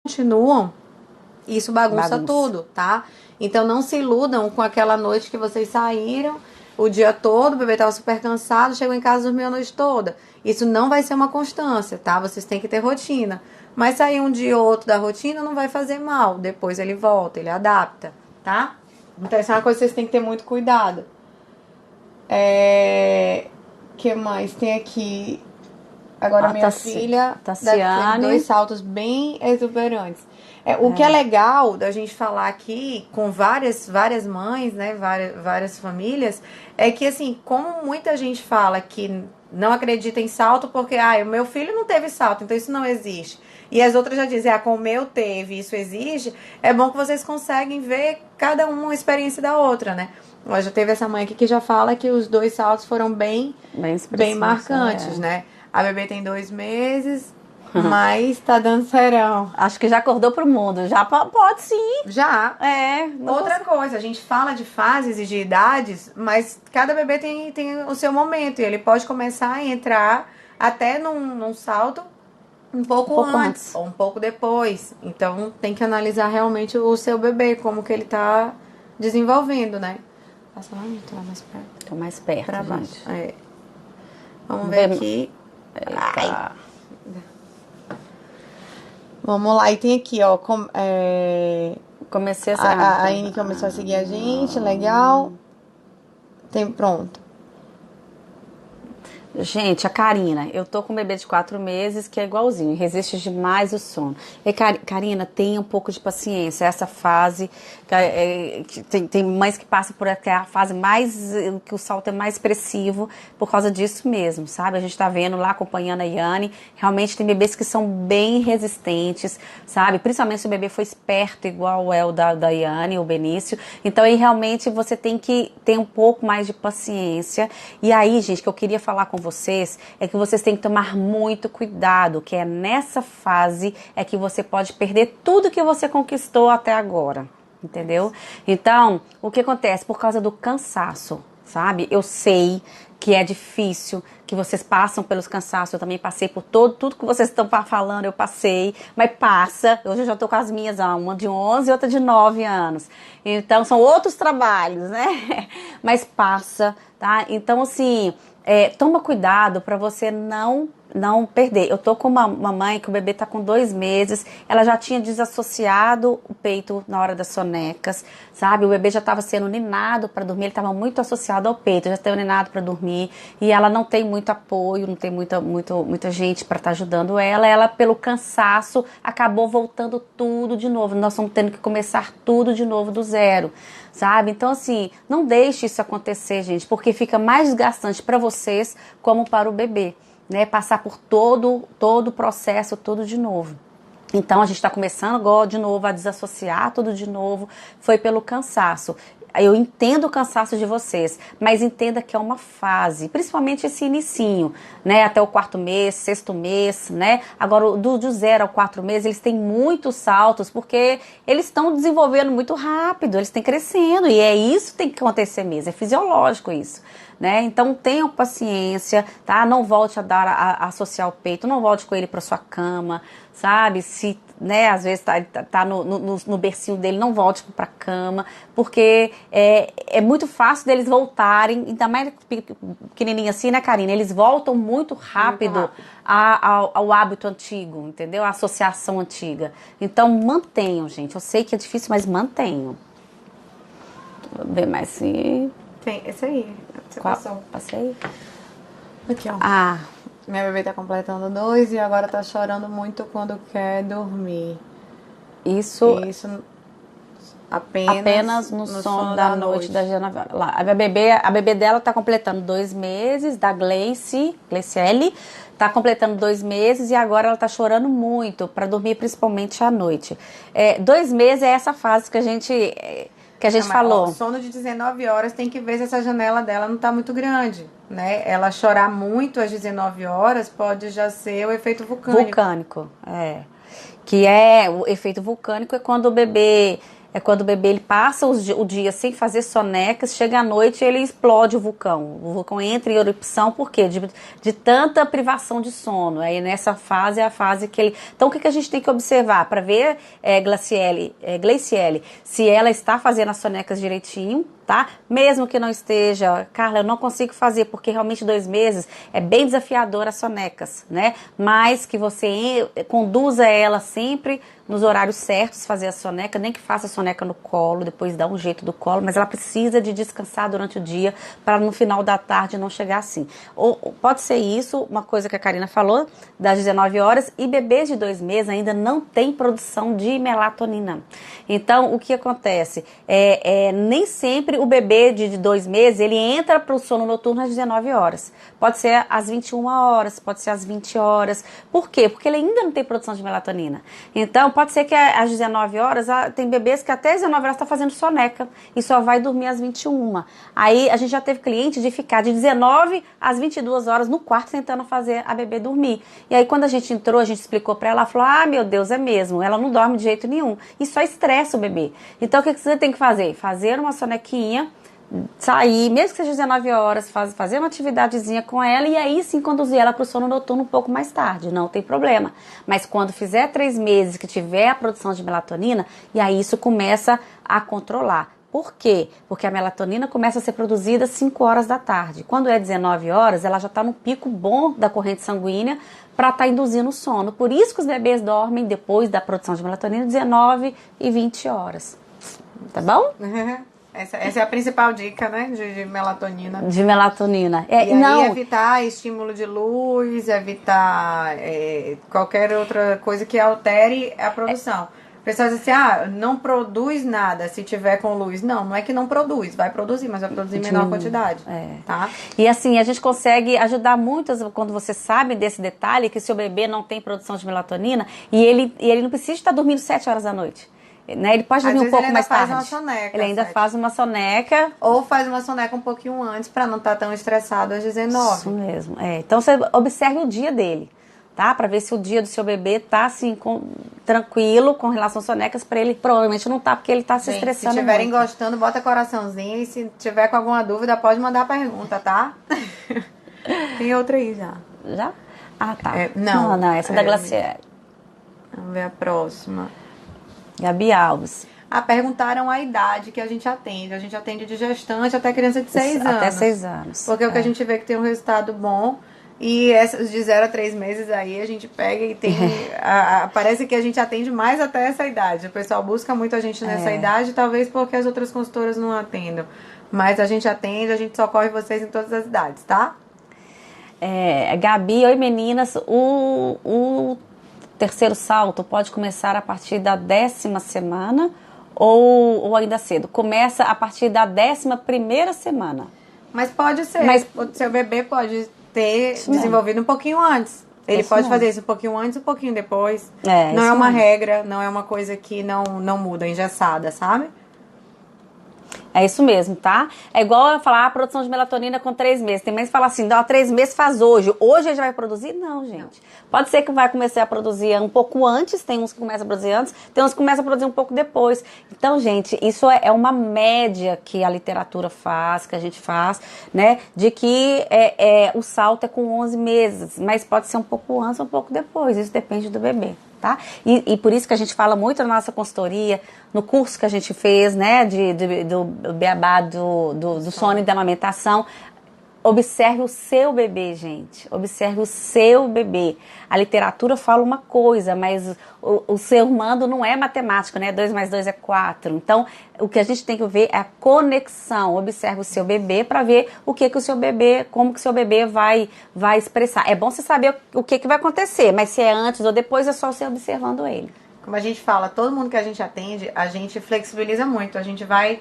continuam, isso bagunça Bagunça. tudo, tá? Então não se iludam com aquela noite que vocês saíram o dia todo, o bebê estava super cansado, chegou em casa e dormiu a noite toda. Isso não vai ser uma constância, tá? Vocês têm que ter rotina. Mas sair um dia ou outro da rotina não vai fazer mal. Depois ele volta, ele adapta, tá? Então essa é uma coisa que vocês têm que ter muito cuidado. Que mais tem aqui? Agora minha filha deve ter dois saltos bem exuberantes. O que é legal da gente falar aqui com várias mães, né, várias famílias, é que assim, como muita gente fala que não acredita em salto porque, o meu filho não teve salto, então isso não existe. E as outras já dizem, como o meu teve, isso existe. É bom que vocês conseguem ver cada uma experiência da outra, né? Ó, já teve essa mãe aqui que já fala que os dois saltos foram bem marcantes, né? A bebê tem 2 meses, mas tá dando serão. Acho que já acordou pro mundo. Já pode sim. Já. Outra coisa, a gente fala de fases e de idades, mas cada bebê tem o seu momento. E ele pode começar a entrar até num salto um pouco antes ou um pouco depois. Então tem que analisar realmente o seu bebê, como que ele tá desenvolvendo, né? Passa lá, tô mais perto. Tô mais perto, pra baixo. gente. Vamos ver aqui. Vamos lá, e tem aqui, ó. Comecei a Anne começou a seguir a gente, legal. Pronto. Gente, a Karina, eu tô com um bebê de 4 meses que é igualzinho, resiste demais o sono. E Karina, tenha um pouco de paciência, essa fase, tem mães que passam por aquela fase que o salto é mais expressivo por causa disso mesmo, sabe? A gente tá vendo lá, acompanhando a Yane, realmente tem bebês que são bem resistentes, sabe? Principalmente se o bebê foi esperto, igual é o da Yane, o Benício. Então aí realmente você tem que ter um pouco mais de paciência. E aí, gente, que eu queria falar com vocês é que vocês têm que tomar muito cuidado, que é nessa fase é que você pode perder tudo que você conquistou até agora, entendeu? Então, o que acontece? Por causa do cansaço, sabe? Eu sei que é difícil, que vocês passam pelos cansaços, eu também passei por tudo que vocês estão falando, eu passei, mas passa. Hoje eu já tô com as minhas, uma de 11 e outra de 9 anos. Então, são outros trabalhos, né? Mas passa, tá? Então, assim, toma cuidado para você não perder. Eu tô com uma mãe que o bebê tá com 2 meses, ela já tinha desassociado o peito na hora das sonecas, sabe? O bebê já estava sendo ninado para dormir, ele estava muito associado ao peito, já estava ninado para dormir, e ela não tem muito apoio, não tem muita gente para estar ajudando ela pelo cansaço acabou voltando tudo de novo, nós estamos tendo que começar tudo de novo do zero, sabe? Então assim, não deixe isso acontecer, gente, porque fica mais desgastante para vocês como para o bebê, né? Passar por todo o processo, tudo de novo. Então a gente está começando agora de novo a desassociar tudo de novo, foi pelo cansaço. Eu entendo o cansaço de vocês, mas entenda que é uma fase, principalmente esse inicinho, né? Até o 4º mês, 6º mês, né? Agora, do 0 ao 4 meses, eles têm muitos saltos, porque eles estão desenvolvendo muito rápido, eles estão crescendo, e é isso que tem que acontecer mesmo, é fisiológico isso. Né? Então tenham paciência, tá? Não volte a associar o peito, não volte com ele para sua cama, sabe? Se, né, às vezes tá no bercinho dele, não volte para a cama, porque é muito fácil deles voltarem, ainda mais pequenininho assim, né, Karina? Eles voltam muito rápido ao hábito antigo, entendeu? A associação antiga. Então mantenham, gente. Eu sei que é difícil, mas mantenham. Vou ver mais se... Tem, esse aí. Você passou. Passei? Aqui, ó. Minha bebê tá completando 2 e agora tá chorando muito quando quer dormir. Isso apenas no sono da noite da Genoveva. A bebê dela tá completando 2 meses, da Gleice tá completando 2 meses e agora ela tá chorando muito para dormir, principalmente à noite. 2 meses é essa fase que a gente falou. O sono de 19 horas tem que ver se essa janela dela não tá muito grande, né? Ela chorar muito às 19 horas pode já ser o efeito vulcânico. Que é o efeito vulcânico, é quando o bebê É quando o bebê ele passa o dia sem fazer sonecas, chega à noite e ele explode o vulcão. O vulcão entra em erupção, por quê? De tanta privação de sono. Aí nessa fase é a fase que ele... Então o que a gente tem que observar? Para ver, Gleiciele, se ela está fazendo as sonecas direitinho, tá? Mesmo que não esteja, Carla, eu não consigo fazer, porque realmente 2 meses é bem desafiador as sonecas, né? Mas que você conduza ela sempre nos horários certos, fazer a soneca, nem que faça a soneca no colo, depois dá um jeito do colo, mas ela precisa de descansar durante o dia, para no final da tarde não chegar assim. Ou pode ser isso, uma coisa que a Karina falou, das 19 horas, e bebês de 2 meses ainda não tem produção de melatonina. Então, o que acontece? Nem sempre o bebê de 2 meses, ele entra para o sono noturno às 19 horas. Pode ser às 21 horas, pode ser às 20 horas. Por quê? Porque ele ainda não tem produção de melatonina. Então, pode ser que às 19 horas, tem bebês que até às 19 horas está fazendo soneca e só vai dormir às 21. Aí, a gente já teve cliente de ficar de 19 às 22 horas no quarto tentando fazer a bebê dormir. E aí, quando a gente entrou, a gente explicou para ela, ela falou, meu Deus, é mesmo, ela não dorme de jeito nenhum. E só estressa o bebê. Então, o que você tem que fazer? Fazer uma sonequinha, sair, mesmo que seja 19 horas, fazer uma atividadezinha com ela e aí sim conduzir ela para o sono noturno um pouco mais tarde, não tem problema. Mas quando fizer 3 meses que tiver a produção de melatonina, e aí isso começa a controlar. Por quê? Porque a melatonina começa a ser produzida às 5 horas da tarde. Quando é 19 horas, ela já está no pico bom da corrente sanguínea para estar induzindo o sono. Por isso que os bebês dormem depois da produção de melatonina 19 e 20 horas. Tá bom? Essa é a principal dica, né? De melatonina. De melatonina. E aí evitar estímulo de luz, evitar qualquer outra coisa que altere a produção. Pessoas dizem assim, não produz nada se tiver com luz. Não é que não produz, vai produzir, mas vai produzir em menor quantidade. Tá? E assim, a gente consegue ajudar muitas quando você sabe desse detalhe, que seu bebê não tem produção de melatonina e ele não precisa estar dormindo 7 horas da noite. Né? Ele pode dormir um pouco mais tarde. Ele ainda faz uma soneca. Ou faz uma soneca um pouquinho antes para não estar tão estressado às 19. Isso mesmo. Então você observe o dia dele, tá? Para ver se o dia do seu bebê tá assim tranquilo com relação às sonecas. Para ele provavelmente não tá, porque ele tá se estressando. Se estiverem gostando, bota coraçãozinho. E se tiver com alguma dúvida, pode mandar a pergunta, tá? Tem outra aí já. Já? Tá. Não, essa é da Glaciele. Vamos ver a próxima. Gabi Alves. Perguntaram a idade que a gente atende. A gente atende de gestante até criança de 6 anos. Até 6 anos. Porque o que a gente vê que tem um resultado bom. E essas de 0 a 3 meses aí a gente pega e tem... parece que a gente atende mais até essa idade. O pessoal busca muito a gente nessa idade, talvez porque as outras consultoras não atendam. Mas a gente atende, a gente socorre vocês em todas as idades, tá? Gabi, oi meninas. O terceiro salto pode começar a partir da 10ª semana ou ainda cedo? Começa a partir da 11ª semana. Mas pode ser. O seu bebê pode ter desenvolvido um pouquinho antes. Ele pode fazer isso um pouquinho antes, um pouquinho depois. Não é uma regra, não é uma coisa que não muda, engessada, sabe? É isso mesmo, tá? É igual eu falar a produção de melatonina com 3 meses. Tem mães que falam assim, 3 meses faz hoje. Hoje ele já vai produzir? Não, gente. Pode ser que vai começar a produzir um pouco antes, tem uns que começam a produzir antes, tem uns que começam a produzir um pouco depois. Então, gente, isso é uma média que a literatura faz, que a gente faz, né? De que o salto é com 11 meses, mas pode ser um pouco antes ou um pouco depois. Isso depende do bebê. Tá? E por isso que a gente fala muito na nossa consultoria, no curso que a gente fez, né, do beabá do sono e da amamentação. Observe o seu bebê, gente. Observe o seu bebê. A literatura fala uma coisa, mas o ser humano não é matemático, né? 2 mais 2 é 4. Então, o que a gente tem que ver é a conexão. Observe o seu bebê para ver o que o seu bebê, como que o seu bebê vai expressar. É bom você saber o que vai acontecer, mas se é antes ou depois, é só você observando ele. Como a gente fala, todo mundo que a gente atende, a gente flexibiliza muito. A gente vai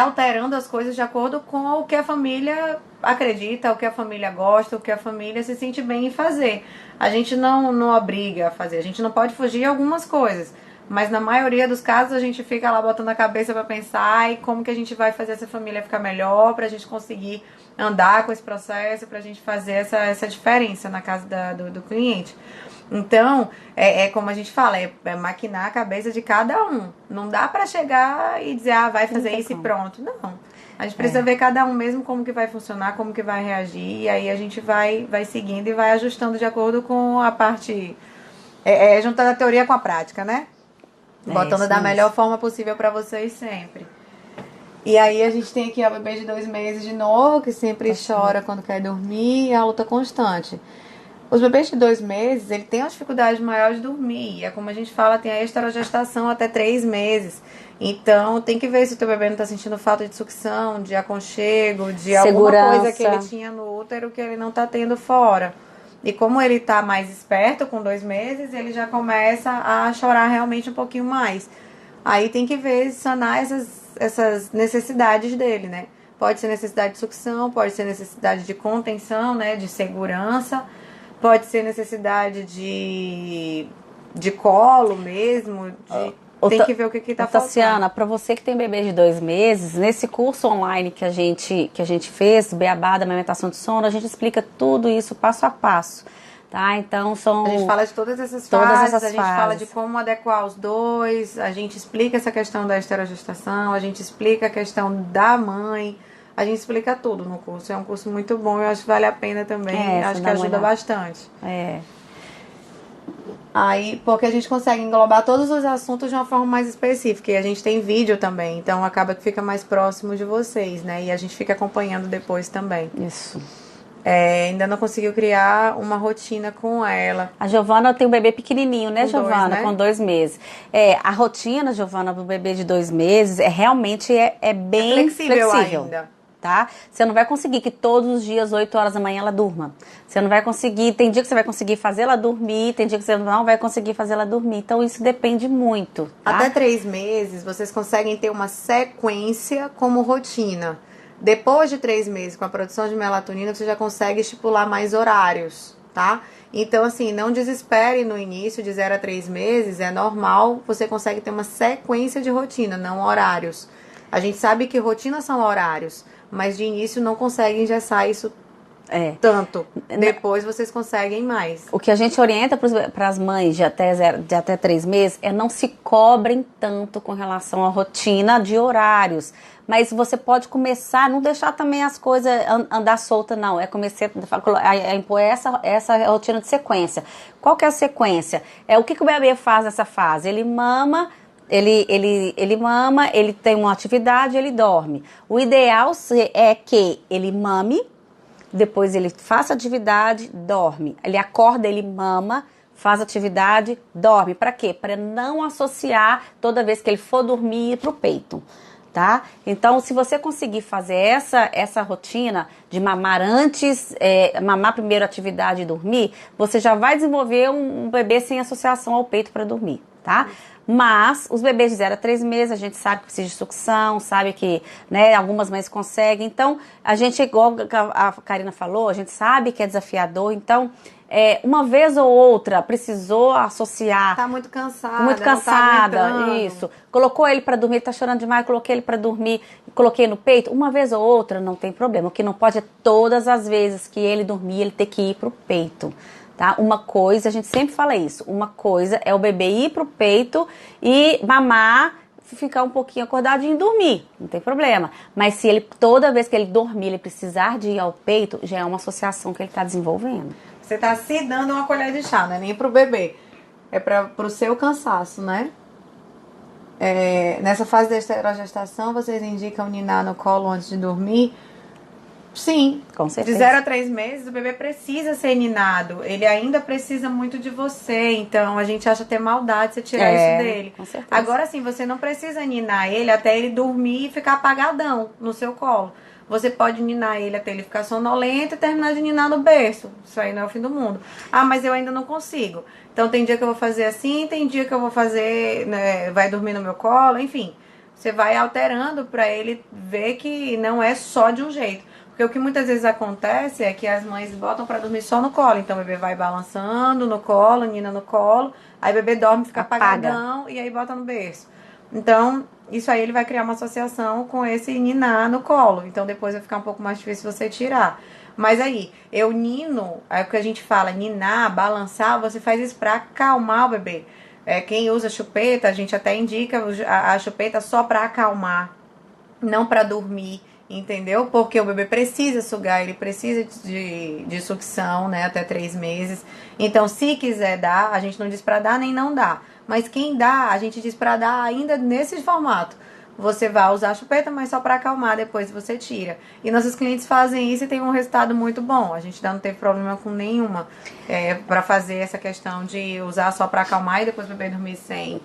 alterando as coisas de acordo com o que a família acredita, o que a família gosta, o que a família se sente bem em fazer. A gente não obriga a fazer, a gente não pode fugir de algumas coisas, Mas na maioria dos casos a gente fica lá botando a cabeça para pensar e como que a gente vai fazer essa família ficar melhor, pra gente conseguir andar com esse processo, pra gente fazer essa diferença na casa do cliente. Então, é como a gente fala, é maquinar a cabeça de cada um. Não dá pra chegar e dizer, vai fazer isso e pronto. Não. A gente precisa ver cada um mesmo como que vai funcionar, como que vai reagir, e aí a gente vai seguindo e vai ajustando de acordo com a parte... juntando a teoria com a prática, né? Botando da melhor forma possível pra vocês sempre. E aí a gente tem aqui a bebê de 2 meses de novo, que sempre chora quando quer dormir, e a luta constante. Os bebês de 2 meses, ele tem uma dificuldade maior de dormir. É como a gente fala, tem a esterogestação até 3 meses. Então, tem que ver se o teu bebê não tá sentindo falta de sucção, de aconchego, de segurança, alguma coisa que ele tinha no útero que ele não tá tendo fora. E como ele tá mais esperto, com 2 meses, ele já começa a chorar realmente um pouquinho mais. Aí tem que ver, sanar essas necessidades dele, né? Pode ser necessidade de sucção, pode ser necessidade de contenção, né? De segurança. Pode ser necessidade de colo mesmo, tem que ver o que tá faltando. Tassiana, para você que tem bebê de 2 meses, nesse curso online que a gente fez, Beabá da amamentação de sono, a gente explica tudo isso passo a passo, tá? Então a gente fala de todas essas fases, a gente fala de como adequar os dois, a gente explica essa questão da esterogestação, a gente explica a questão da mãe. A gente explica tudo no curso. É um curso muito bom, eu acho que vale a pena também. Acho que ajuda bastante. Aí, porque a gente consegue englobar todos os assuntos de uma forma mais específica. E a gente tem vídeo também, então acaba que fica mais próximo de vocês, né? E a gente fica acompanhando depois também. Isso. Ainda não conseguiu criar uma rotina com ela. A Giovana tem um bebê pequenininho, né, Giovana? Né? Com 2 meses. A rotina, Giovana, do bebê de 2 meses realmente é bem flexível ainda. Tá? Você não vai conseguir que todos os dias, 8 horas da manhã, ela durma. Você não vai conseguir, tem dia que você vai conseguir fazer ela dormir, tem dia que você não vai conseguir fazer ela dormir. Então, isso depende muito. Tá? Até 3 meses, vocês conseguem ter uma sequência como rotina. Depois de 3 meses, com a produção de melatonina, você já consegue estipular mais horários, tá? Então, assim, não desespere no início, de 0 a 3 meses, é normal, você consegue ter uma sequência de rotina, não horários. A gente sabe que rotinas são horários, mas de início não consegue engessar isso tanto. Depois vocês conseguem mais. O que a gente orienta para as mães de até 3 meses é não se cobrem tanto com relação à rotina de horários. Mas você pode começar, não deixar também as coisas andar solta, não. É começar a impor essa rotina de sequência. Qual que é a sequência? O que o bebê faz nessa fase? Ele mama. Ele mama, ele tem uma atividade, ele dorme. O ideal é que ele mame, depois ele faça atividade, dorme. Ele acorda, ele mama, faz atividade, dorme. Para quê? Para não associar toda vez que ele for dormir para o peito. Tá? Então, se você conseguir fazer essa rotina de mamar antes, mamar primeiro a atividade e dormir, você já vai desenvolver um bebê sem associação ao peito para dormir, tá? Mas os bebês de 0 a 3 meses, a gente sabe que precisa de sucção, sabe que, né, algumas mães conseguem. Então, a gente, igual a Karina falou, a gente sabe que é desafiador. Então, uma vez ou outra, precisou associar. Tá muito cansada. Muito cansada, não tá isso. Colocou ele para dormir, tá chorando demais, coloquei ele para dormir, coloquei no peito. Uma vez ou outra, não tem problema. O que não pode é todas as vezes que ele dormir, ele ter que ir pro peito. Tá? Uma coisa, a gente sempre fala isso, uma coisa é o bebê ir pro peito e mamar, ficar um pouquinho acordadinho e dormir, não tem problema. Mas se ele, toda vez que ele dormir, ele precisar de ir ao peito, já é uma associação que ele está desenvolvendo. Você tá se dando uma colher de chá, não é nem pro bebê, é pro seu cansaço, né? Nessa fase da esterogestação, vocês indicam ninar no colo antes de dormir? Sim, com certeza. De 0 a 3 meses o bebê precisa ser ninado. Ele ainda precisa muito de você. Então a gente acha até maldade você tirar isso dele. Com certeza. Agora sim, você não precisa ninar ele até ele dormir e ficar apagadão no seu colo. Você pode ninar ele até ele ficar sonolento e terminar de ninar no berço. Isso aí não é o fim do mundo. Ah, mas eu ainda não consigo. Então tem dia que eu vou fazer assim, tem dia que eu vou fazer, né, vai dormir no meu colo, enfim. Você vai alterando pra ele ver que não é só de um jeito. Porque o que muitas vezes acontece é que as mães botam para dormir só no colo. Então o bebê vai balançando no colo, nina no colo, aí o bebê dorme, fica apagadão e aí bota no berço. Então, isso aí ele vai criar uma associação com esse ninar no colo. Então depois vai ficar um pouco mais difícil você tirar. Mas aí, eu nino, é o que a gente fala, ninar, balançar, você faz isso pra acalmar o bebê. Quem usa chupeta, a gente até indica a chupeta só pra acalmar, não pra dormir, entendeu? Porque o bebê precisa sugar, ele precisa de sucção, né, até 3 meses. Então, se quiser dar, a gente não diz pra dar nem não dá. Mas quem dá, a gente diz pra dar ainda nesse formato. Você vai usar a chupeta, mas só para acalmar, depois você tira. E nossos clientes fazem isso e tem um resultado muito bom. A gente não teve problema com nenhuma para fazer essa questão de usar só para acalmar e depois o bebê dormir sem.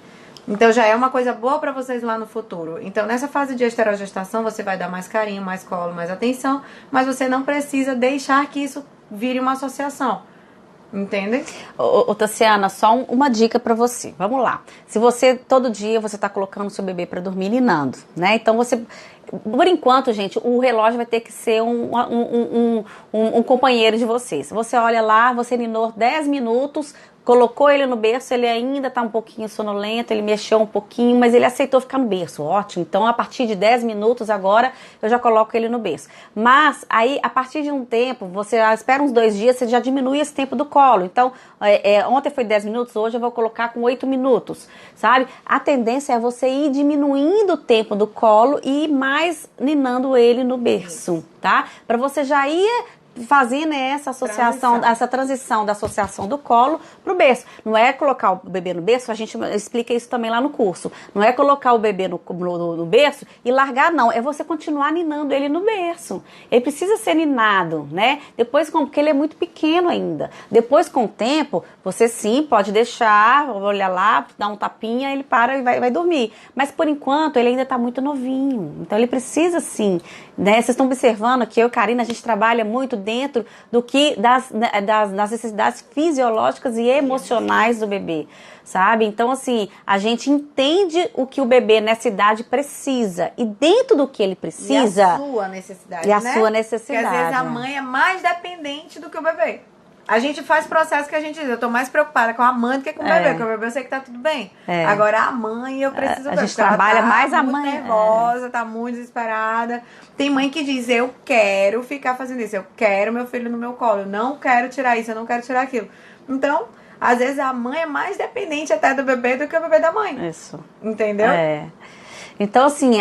Então já é uma coisa boa para vocês lá no futuro. Então nessa fase de esterogestação você vai dar mais carinho, mais colo, mais atenção, mas você não precisa deixar que isso vire uma associação. Entende? Ô Tassiana, só uma dica para você. Vamos lá. Se você, todo dia, você tá colocando seu bebê para dormir ninando, né? Então você, por enquanto, gente, o relógio vai ter que ser um companheiro de vocês. Você olha lá, você ninou 10 minutos, colocou ele no berço, ele ainda tá um pouquinho sonolento, ele mexeu um pouquinho, mas ele aceitou ficar no berço, ótimo. Então, a partir de 10 minutos agora, eu já coloco ele no berço. Mas, aí, a partir de um tempo, você espera uns 2 dias, você já diminui esse tempo do colo. Então, ontem foi 10 minutos, hoje eu vou colocar com 8 minutos, sabe? A tendência é você ir diminuindo o tempo do colo e ir mais ninando ele no berço, tá? Pra você já ir fazendo essa associação, essa transição da associação do colo pro berço. Não é colocar o bebê no berço, a gente explica isso também lá no curso. Não é colocar o bebê no berço e largar, não. É você continuar ninando ele no berço. Ele precisa ser ninado, né? Depois, porque ele é muito pequeno ainda. Depois, com o tempo, você sim pode deixar, olhar lá, dar um tapinha, ele para e vai dormir. Mas, por enquanto, ele ainda tá muito novinho. Então, ele precisa sim, né? Vocês estão observando que eu e Karina, a gente trabalha muito dentro do que das necessidades fisiológicas e emocionais do bebê, sabe? Então, assim, a gente entende o que o bebê nessa idade precisa e dentro do que ele precisa... E a sua necessidade, né? Sua necessidade. Porque às vezes a mãe é mais dependente do que o bebê. A gente faz processo que a gente diz, eu tô mais preocupada com a mãe do que com o bebê, porque o bebê eu sei que tá tudo bem. Agora a mãe eu preciso ver. A gente trabalha mais a mãe. Tá muito nervosa, tá muito desesperada. Tem mãe que diz, eu quero ficar fazendo isso, eu quero meu filho no meu colo, eu não quero tirar isso, eu não quero tirar aquilo. Então, às vezes a mãe é mais dependente até do bebê do que o bebê da mãe. Isso. Entendeu? Então, assim,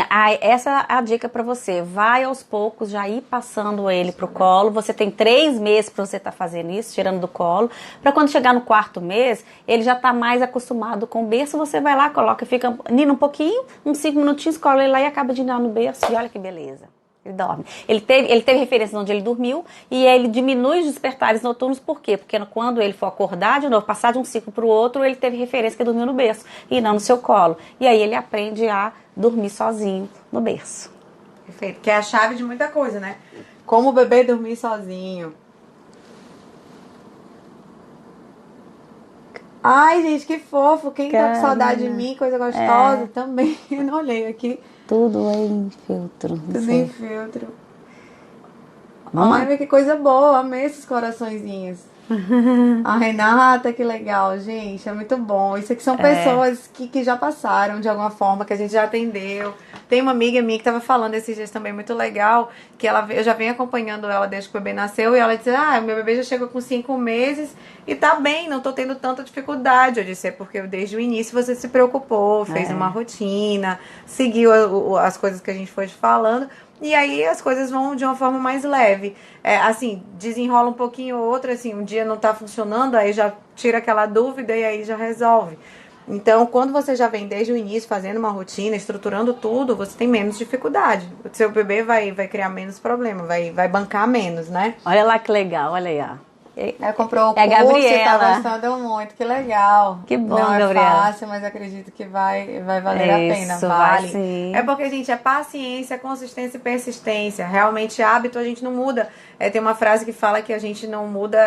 essa é a dica pra você. Vai aos poucos, já ir passando ele pro colo. Você tem 3 meses pra você estar fazendo isso, tirando do colo. Pra quando chegar no 4º mês, ele já tá mais acostumado com o berço. Você vai lá, coloca, fica nina um pouquinho, uns 5 minutinhos, cola ele lá e acaba de ninar no berço. E olha que beleza. Ele dorme. Ele teve referência de onde ele dormiu e ele diminui os despertares noturnos. Por quê? Porque quando ele for acordar de novo, passar de um ciclo para o outro, ele teve referência que dormiu no berço e não no seu colo. E aí ele aprende a dormir sozinho no berço. Perfeito. Que é a chave de muita coisa, né? Como o bebê dormir sozinho. Ai, gente, que fofo. Quem tá com saudade de mim, coisa gostosa, também. Eu não olhei aqui. Tudo em filtro. Tudo em filtro. Olha que coisa boa. Amei esses coraçõezinhos. A Renata, que legal, gente. É muito bom. Isso aqui são pessoas que já passaram de alguma forma, que a gente já atendeu. Tem uma amiga minha que estava falando esses dias também, muito legal, que eu já venho acompanhando ela desde que o bebê nasceu, e ela disse, meu bebê já chegou com 5 meses e tá bem, não tô tendo tanta dificuldade. Eu disse, porque desde o início você se preocupou, fez uma rotina, seguiu as coisas que a gente foi te falando, e aí as coisas vão de uma forma mais leve. Assim, desenrola um pouquinho ou outro, assim, um dia não tá funcionando, aí já tira aquela dúvida e aí já resolve. Então, quando você já vem desde o início fazendo uma rotina, estruturando tudo, você tem menos dificuldade. O seu bebê vai criar menos problema, vai bancar menos, né? Olha lá que legal, olha aí, ó. Comprou o curso, Gabriela. Tá gostando muito, que legal. Que bom, não é Gabriela. Fácil, mas acredito que vai valer a pena. Vale. Vai, sim. É porque, gente, é paciência, consistência e persistência. Realmente, hábito a gente não muda. Tem uma frase que fala que a gente não muda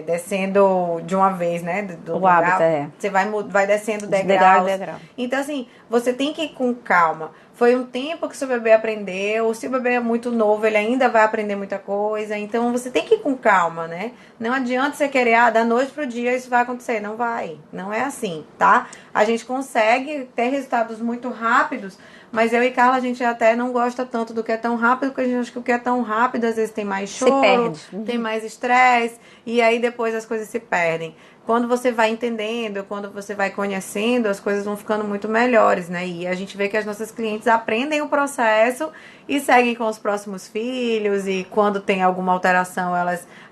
descendo de uma vez, né? O hábito, Você vai descendo degraus. Degrau. Então, assim, você tem que ir com calma. Foi um tempo que o seu bebê aprendeu. Se o bebê é muito novo, ele ainda vai aprender muita coisa. Então você tem que ir com calma, né? Não adianta você querer, da noite pro dia isso vai acontecer. Não vai. Não é assim, tá? A gente consegue ter resultados muito rápidos, mas eu e Carla, a gente até não gosta tanto do que é tão rápido, porque a gente acha que o que é tão rápido, às vezes tem mais choro, tem mais estresse, e aí depois as coisas se perdem. Quando você vai entendendo, quando você vai conhecendo, as coisas vão ficando muito melhores, né? E a gente vê que as nossas clientes aprendem o processo e seguem com os próximos filhos. E quando tem alguma alteração,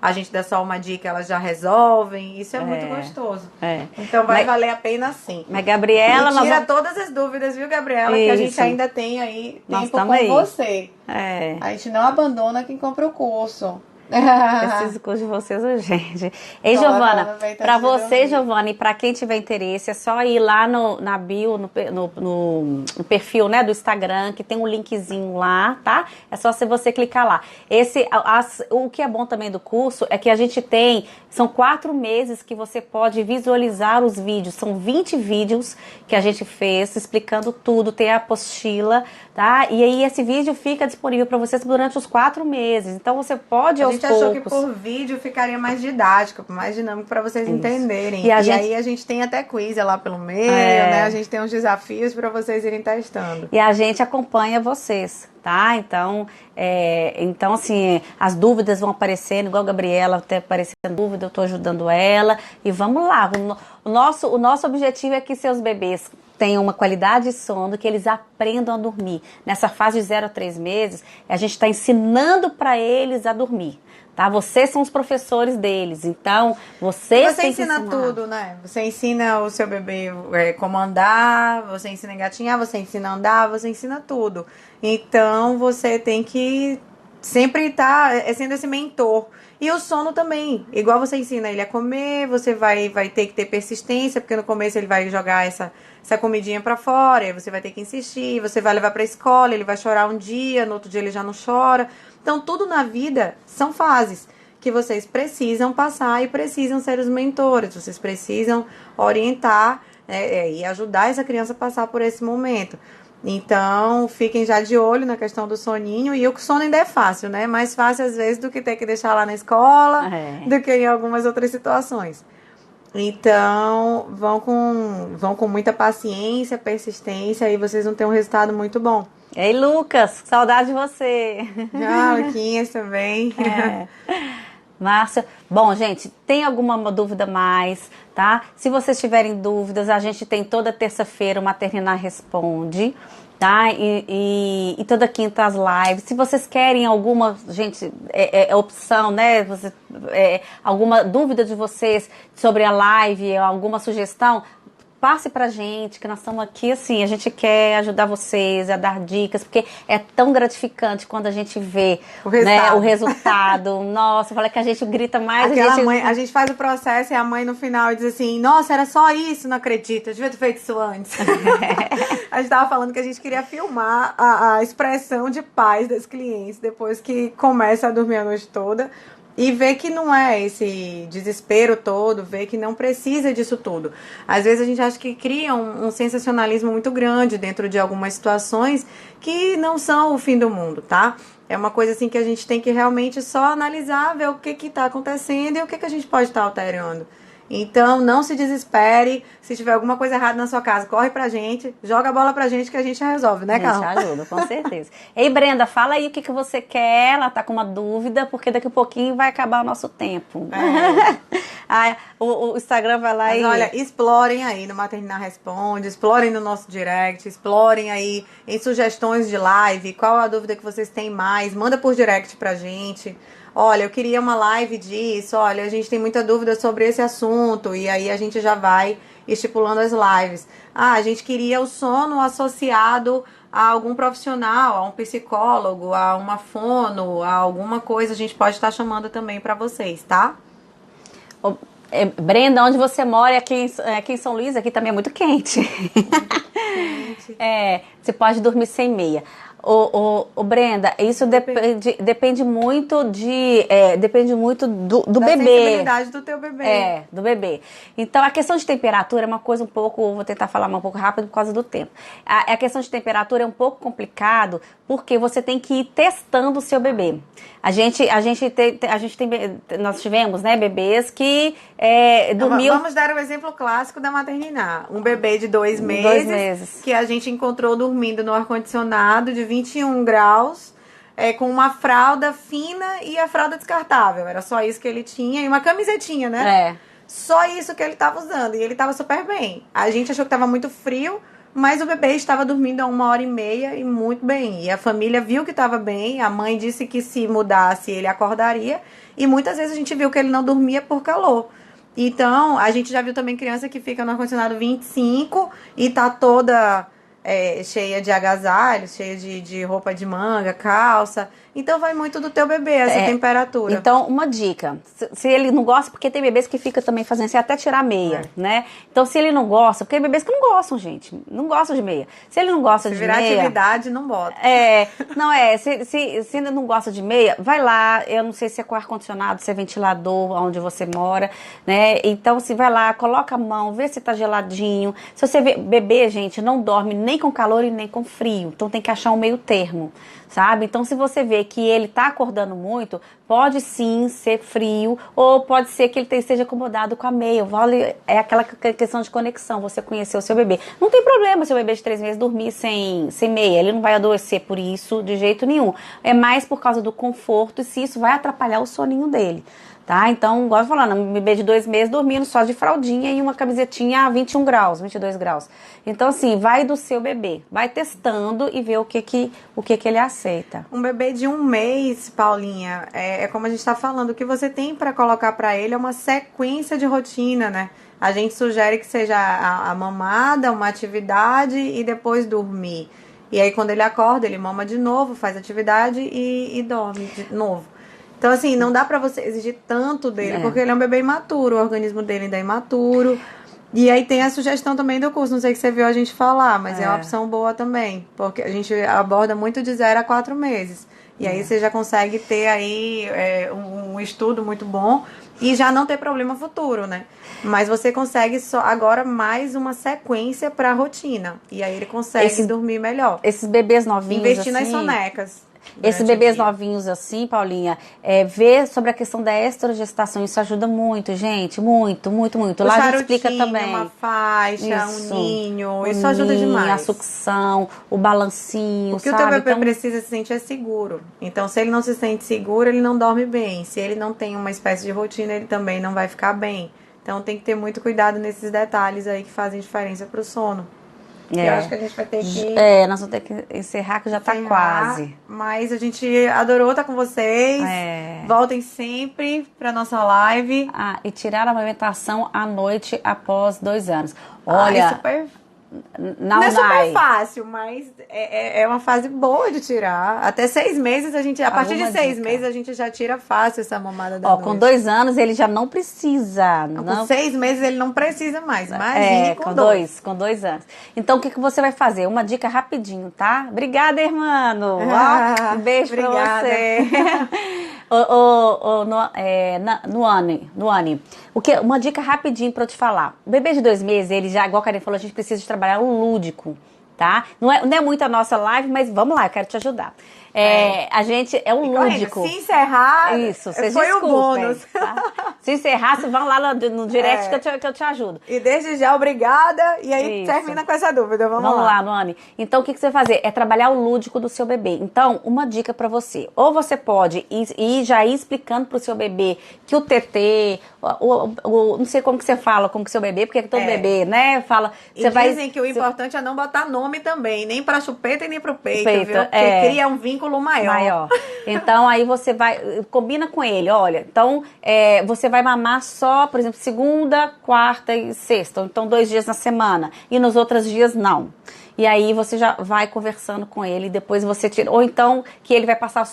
a gente dá só uma dica, elas já resolvem. Isso é muito gostoso. Então vai valer a pena sim. Mas Gabriela... E tira todas as dúvidas, viu, Gabriela? Isso. Que a gente ainda tem aí tempo com você. A gente não abandona quem compra o curso. Preciso de vocês urgente. Ei, Giovana, para você, Giovana, e para quem tiver interesse, é só ir lá na bio, no perfil, né, do Instagram, que tem um linkzinho lá, tá? É só se você clicar lá. O que é bom também do curso é que a gente são 4 meses que você pode visualizar os vídeos. São 20 vídeos que a gente fez explicando tudo, tem a apostila, tá? E aí esse vídeo fica disponível para vocês durante os 4 meses. Então você pode A gente achou que por vídeo ficaria mais didático, mais dinâmico para vocês entenderem. E aí a gente tem até quiz lá pelo meio, né? A gente tem uns desafios para vocês irem testando. E a gente acompanha vocês, tá? Então, assim, as dúvidas vão aparecendo, igual a Gabriela até aparecendo dúvida, eu tô ajudando ela. E vamos lá, o nosso objetivo é que seus bebês tenham uma qualidade de sono, que eles aprendam a dormir. Nessa fase de 0 a 3 meses, a gente está ensinando para eles a dormir. Tá? Vocês são os professores deles, então você ensina tudo, né? Você ensina o seu bebê como andar, você ensina a engatinhar, você ensina a andar, você ensina tudo. Então você tem que sempre estar sendo esse mentor. E o sono também, igual você ensina ele a comer, você vai ter que ter persistência, porque no começo ele vai jogar essa comidinha pra fora, aí você vai ter que insistir, você vai levar pra escola, ele vai chorar um dia, no outro dia ele já não chora. Então tudo na vida são fases que vocês precisam passar e precisam ser os mentores, vocês precisam orientar e ajudar essa criança a passar por esse momento. Então, fiquem já de olho na questão do soninho. E o sono ainda é fácil, né? Mais fácil, às vezes, do que ter que deixar lá na escola, do que em algumas outras situações. Então, vão com muita paciência, persistência, e vocês vão ter um resultado muito bom. Ei, Lucas, saudade de você. Luquinhas também. Márcia, bom, gente, tem alguma dúvida mais, tá? Se vocês tiverem dúvidas, a gente tem toda terça-feira o Materninar Responde, tá? E toda quinta as lives. Se vocês querem alguma, gente, opção, né? Alguma dúvida de vocês sobre a live, alguma sugestão, passe pra gente, que nós estamos aqui, assim, a gente quer ajudar vocês a dar dicas, porque é tão gratificante quando a gente vê o resultado. Nossa, fala que a gente grita mais. A gente faz o processo e a mãe no final diz assim, nossa, era só isso, não acredito, eu devia ter feito isso antes. A gente tava falando que a gente queria filmar a expressão de paz das clientes depois que começa a dormir a noite toda. E ver que não é esse desespero todo, ver que não precisa disso tudo. Às vezes a gente acha que cria um sensacionalismo muito grande dentro de algumas situações que não são o fim do mundo, tá? É uma coisa assim que a gente tem que realmente só analisar, ver o que está acontecendo e o que a gente pode estar alterando. Então, não se desespere. Se tiver alguma coisa errada na sua casa, corre pra gente, joga a bola pra gente que a gente resolve, né, Carla? A gente ajuda, com certeza. Ei, Brenda, fala aí o que você quer. Ela tá com uma dúvida, porque daqui a pouquinho vai acabar o nosso tempo. O Instagram vai lá. Mas olha, explorem aí no Materninar Responde, explorem no nosso direct, explorem aí em sugestões de live, qual a dúvida que vocês têm mais, manda por direct pra gente. Olha, eu queria uma live disso, olha, a gente tem muita dúvida sobre esse assunto, e aí a gente já vai estipulando as lives. A gente queria o sono associado a algum profissional, a um psicólogo, a uma fono, a alguma coisa, a gente pode estar chamando também para vocês, tá? Brenda, onde você mora, aqui em São Luís, aqui também é muito quente. Você pode dormir sem meia. Ô, Brenda, isso depende muito do da bebê. sensibilidade do teu bebê. Do bebê. Então, a questão de temperatura é uma coisa um pouco, vou tentar falar um pouco rápido por causa do tempo. A questão de temperatura é um pouco complicado, porque você tem que ir testando o seu bebê. Nós tivemos, né, bebês que dormiam... Vamos dar o exemplo clássico da maternidade. Um bebê de 2 meses, que a gente encontrou dormindo no ar-condicionado de 21 graus, com uma fralda fina e a fralda descartável. Era só isso que ele tinha. E uma camisetinha, né? Só isso que ele estava usando. E ele estava super bem. A gente achou que estava muito frio, mas o bebê estava dormindo há 1h30 e muito bem. E a família viu que estava bem. A mãe disse que se mudasse ele acordaria. E muitas vezes a gente viu que ele não dormia por calor. Então, a gente já viu também criança que fica no ar-condicionado 25 e tá toda cheia de agasalhos, cheia de roupa de manga, calça. Então, vai muito do teu bebê, essa temperatura. Então, uma dica. Se ele não gosta, porque tem bebês que ficam também fazendo assim, até tirar meia, né? Então, se ele não gosta, porque tem bebês que não gostam, gente. Não gostam de meia. Se ele não gosta de meia... Se virar atividade, não bota. Se ele não gosta de meia, vai lá. Eu não sei se é com ar-condicionado, se é ventilador, onde você mora, né? Então, se vai lá, coloca a mão, vê se tá geladinho. Se você vê, bebê, gente, não dorme nem com calor e nem com frio. Então, tem que achar um meio termo, sabe? Então, se você vê que ele tá acordando muito, pode sim ser frio, ou pode ser que ele esteja acomodado com a meia. É aquela questão de conexão, você conhecer o seu bebê. Não tem problema se o bebê de 3 meses dormir sem meia, ele não vai adoecer por isso de jeito nenhum. É mais por causa do conforto e se isso vai atrapalhar o soninho dele. Tá? Então, igual eu falando, um bebê de 2 meses dormindo só de fraldinha e uma camisetinha a 21 graus, 22 graus. Então, assim, vai do seu bebê. Vai testando e vê o que ele aceita. Um bebê de 1 mês, Paulinha, é como a gente tá falando, o que você tem para colocar para ele é uma sequência de rotina, né? A gente sugere que seja a mamada, uma atividade e depois dormir. E aí, quando ele acorda, ele mama de novo, faz atividade e dorme de novo. Então, assim, não dá pra você exigir tanto dele, porque ele é um bebê imaturo, o organismo dele ainda é imaturo. E aí tem a sugestão também do curso, não sei se você viu a gente falar, mas é uma opção boa também, porque a gente aborda muito de 0 a 4 meses. E aí você já consegue ter aí um estudo muito bom e já não ter problema futuro, né? Mas você consegue só agora mais uma sequência pra rotina. E aí ele consegue dormir melhor. Esses bebês novinhos investir assim, nas sonecas. Esses bebês novinhos assim, Paulinha, ver sobre a questão da estrogestação, isso ajuda muito, gente, muito, muito, muito. O lá a gente explica também. Uma faixa, isso, um ninho, isso ajuda demais. A sucção, o balancinho, o que o teu bebê precisa se sentir é seguro. Então, se ele não se sente seguro, ele não dorme bem. Se ele não tem uma espécie de rotina, ele também não vai ficar bem. Então, tem que ter muito cuidado nesses detalhes aí que fazem diferença pro sono. Eu acho que a gente vai ter que... nós vamos ter que encerrar, que já tá quase. Mas a gente adorou estar com vocês. Voltem sempre pra nossa live. E tirar a amamentação à noite após 2 anos. Olha... super... Não é super fácil, mas é uma fase boa de tirar. Até 6 meses, a partir de 6 meses, a gente já tira fácil essa mamada da noite. Com 2 anos, ele já não precisa. Com 6 meses, ele não precisa mais. Imagine com 2. Com 2 anos. Então, o que você vai fazer? Uma dica rapidinho, tá? Obrigada, irmão. Um beijo pra você. Noane, uma dica rapidinho pra eu te falar. O bebê de 2 meses, ele já, igual a Karen falou, a gente precisa de trabalhar o lúdico, tá? Não é muito a nossa live, mas vamos lá, eu quero te ajudar. A gente é um lúdico. Se encerrar, isso, vocês foi o bônus. Tá? Se encerrar, você vai lá no direct que eu te ajudo. E desde já, obrigada. E aí termina com essa dúvida. Vamos lá, Noane. Então, o que você vai fazer? É trabalhar o lúdico do seu bebê. Então, uma dica pra você. Ou você pode já ir explicando pro seu bebê que o TT, não sei como que você fala, como que seu bebê, porque todo bebê, né? Fala. Dizem que o importante é não botar nome também, nem pra chupeta e nem pro peito, viu? Porque cria um vínculo maior. Então, aí você combina com ele, olha, então, você vai mamar só, por exemplo, segunda, quarta e sexta, ou então 2 dias na semana, e nos outros dias não. E aí você já vai conversando com ele, depois você tira, ou então que ele vai passar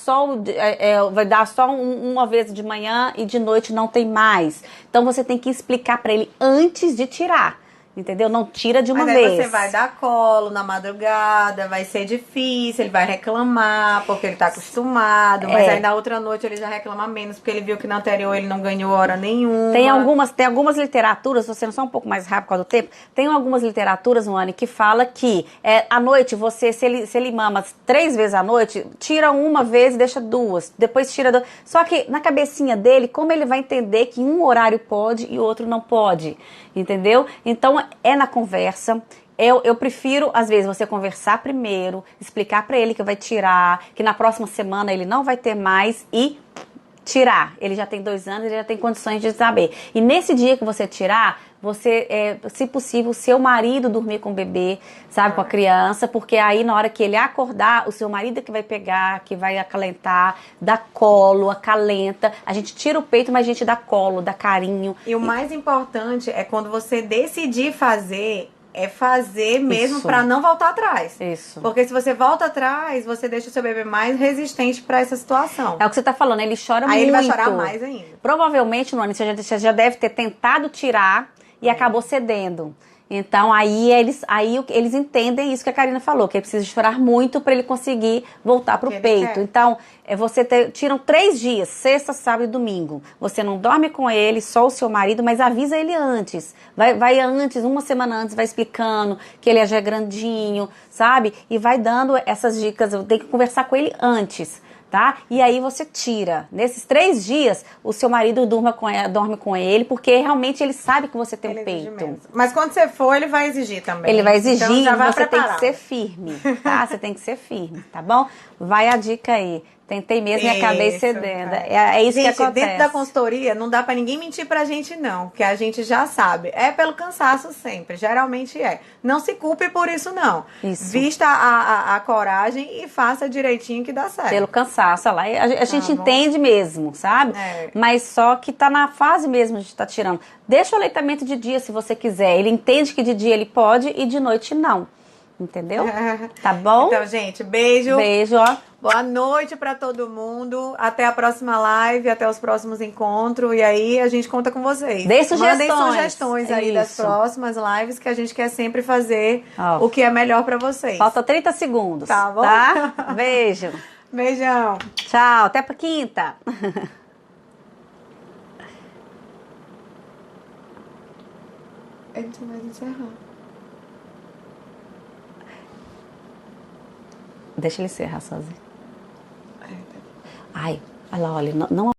vai dar só uma vez de manhã e de noite não tem mais. Então você tem que explicar para ele antes de tirar. Entendeu? Não tira de uma Mas aí vez. você vai dar colo na madrugada, vai ser difícil, ele vai reclamar porque ele tá acostumado, mas aí na outra noite ele já reclama menos porque ele viu que na anterior ele não ganhou hora nenhuma. Tem algumas literaturas, você não só um pouco mais rápido por causa do tempo, tem algumas literaturas, Luane, que fala que à noite você, se ele mama 3 vezes à noite, tira uma vez e deixa 2, depois tira 2. Só que na cabecinha dele, como ele vai entender que um horário pode e outro não pode, entendeu? Então é na conversa. Eu prefiro, às vezes, você conversar primeiro, explicar pra ele que vai tirar, que na próxima semana ele não vai ter mais e tirar. Ele já tem 2 anos, ele já tem condições de saber. E nesse dia que você tirar, você, se possível, seu marido dormir com o bebê, sabe, com a criança, porque aí na hora que ele acordar, o seu marido é que vai pegar, que vai acalentar, dá colo, acalenta. A gente tira o peito, mas a gente dá colo, dá carinho. E o mais importante é quando você decidir fazer, é fazer mesmo para não voltar atrás. Isso. Porque se você volta atrás, você deixa o seu bebê mais resistente para essa situação. É o que você tá falando, ele chora muito. Aí ele vai chorar mais ainda. Provavelmente, Luane, você já deve ter tentado tirar e acabou cedendo. Então, aí eles entendem isso que a Karina falou, que ele precisa chorar muito para ele conseguir voltar pro peito. Então, tiram 3 dias, sexta, sábado e domingo. Você não dorme com ele, só o seu marido, mas avisa ele antes. Vai antes, uma semana antes, vai explicando que ele já é grandinho, sabe? E vai dando essas dicas, tem que conversar com ele antes. Tá? E aí você tira. Nesses 3 dias, o seu marido dorme com ele, porque realmente ele sabe que você tem um peito. Mas quando você for, ele vai exigir também. Ele vai exigir, então já vai você preparado. tem que ser firme, tá? Você tem que ser firme, tá bom? Vai a dica aí. Tentei mesmo e acabei cedendo. É isso, gente, que acontece. Dentro da consultoria, não dá pra ninguém mentir pra gente, não. Que a gente já sabe. É pelo cansaço sempre. Geralmente é. Não se culpe por isso, não. Isso. Vista a coragem e faça direitinho que dá certo. Pelo cansaço, olha lá. A gente entende mesmo, sabe? Mas só que tá na fase mesmo de estar tirando. Deixa o aleitamento de dia, se você quiser. Ele entende que de dia ele pode e de noite não. Entendeu? Tá bom? Então, gente, beijo. Beijo, ó. Boa noite pra todo mundo. Até a próxima live, até os próximos encontros. E aí a gente conta com vocês. Mandem sugestões aí das próximas lives, que a gente quer sempre fazer o que é melhor pra vocês. Falta 30 segundos. Tá bom? Tá? Beijo. Beijão. Tchau, até pra quinta. A gente vai encerrar. Deixa ele encerrar sozinho. Ai, olha lá, olha, não